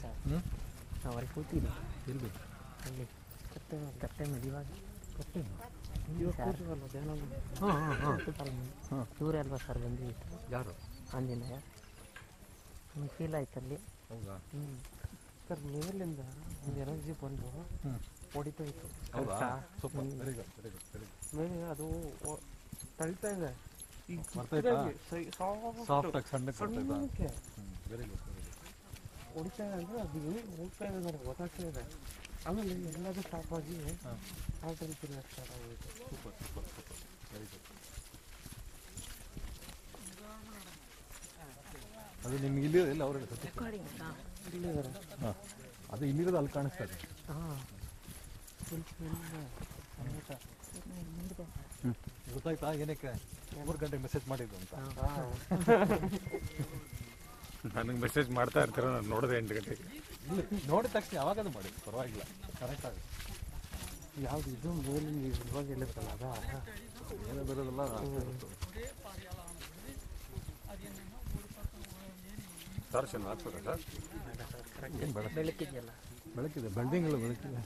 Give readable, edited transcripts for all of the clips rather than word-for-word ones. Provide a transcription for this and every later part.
Sir ಹ್ಞೂ ನಾವು ಅಲ್ಲಿ ಕೂತಿದ್ವಿ ಎಲ್ಲಿ ಅಲ್ಲಿ ಕಟ್ಟೆ ಮೇಲೆ ಇವಾಗ ಕಟ್ಟೆ ಹಾಂ ಹಾಂ ಹಾಂ ಹಾಂ ಇವರೇ ಅಲ್ವಾ ಸರ್ ಬಂದಿತ್ತು ಯಾರು ಆಂಜನೇಯ ನಮಗೆ ಫೀಲ್ ಆಯ್ತು ಅಲ್ಲಿ. ಹೌದಾ ಸರ್ ಮೇಲಿಂದ ಒಂದು ಎನರ್ಜಿ ಬಂದು ಹೊಡಿತಾ ಇತ್ತು. ಹೌದಾ super very good very good very good ಮೇಲೆ ಅದು ತಳಿತಾ ಇದೆ ಈಗ ಬರ್ತಾಯ್ತಾ ಸಾಫ್ಟಾಗಿ ಸಣ್ಣಕ್ಕೆ ಸಣ್ಣಕ್ಕೆ ವೆರಿ ಗುಡ್ ವೆರಿ ಗುಡ್ ಹೊಡಿತಾ ಇದೆ ಅಂದರೆ ಅದು ಏನು ಹೋಗ್ತಾ ಇದೆ ನನಗೆ ಗೊತ್ತಾಗ್ತಾ ಇದೆ. ಆಮೇಲೆ ಎಲ್ಲದೂ ಸ್ಟಾಪ್ ಆಗಿ ಆಟಲ್ ತಿನ್ನೋಕ್ಕೆ ಸ್ಟಾರ್ಟ್ ಆಗೋಯಿತು. Super super super very good. ಅದು ನಿಮ್ಗೆ ಇಲ್ಲಿರೋದಿಲ್ಲ ಅವ್ರ ಇಲ್ಲಿದ್ದಾರೆ. ಹಾಂ ಅದು ಇಲ್ಲಿರೋದು ಅಲ್ಲಿ ಕಾಣಿಸ್ತಾ ಇದೆ. ಹಾಂ ಗೊತ್ತಾಯ್ತಾ ಏನಕ್ಕೆ 3 ಗಂಟೆಗೆ ಮೆಸೇಜ್ ಮಾಡಿದ್ದು ಅಂತ. ನನಗೆ ಮೆಸೇಜ್ ಮಾಡ್ತಾ ಇರ್ತೀರ, ನಾನು ನೋಡಿದೆ 8 ಗಂಟೆಗೆ. ಇಲ್ಲ ನೋಡಿದ ತಕ್ಷಣ ಯಾವಾಗಾದ್ರೂ ಮಾಡಿ ಪರವಾಗಿಲ್ಲ ಕರೆಕ್ಟ್ ಆಗುತ್ತೆ. ಯಾವುದು ಇದು ಮೇಲಿಂದ ಇವಾಗ ಹೇಳಿದ್ರಲ್ಲ ಅದ ಏನೋ ಬರೋದಲ್ಲ ಟಾರ್ಚ್ ಹಾಕ್ಬೋದಾ ಸರ್? ಏನು ಬೆಳಕು ಬೆಳಕಿದೆಯಲ್ಲ ಬೆಳಕಿದೆ ಬಿಲ್ಡಿಂಗ್ಗಳು ಬೆಳಕಿದೆ.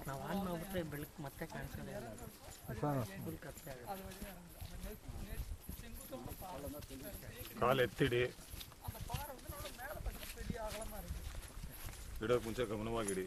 ನಾವು ಆನ್ ಮಾಡಿಬಿಟ್ರೆ ಬೆಳಕು ಮತ್ತೆ ಕಾಣಿಸೋದೇ ಇಲ್ಲ, ಫುಲ್ ಕತ್ತೆ ಆಗುತ್ತೆ. ಕಾಲು ಎತ್ತಿಡಿ, ಇಡೋಕೆ ಮುಂಚೆ ಗಮನವಾಗಿಡಿ.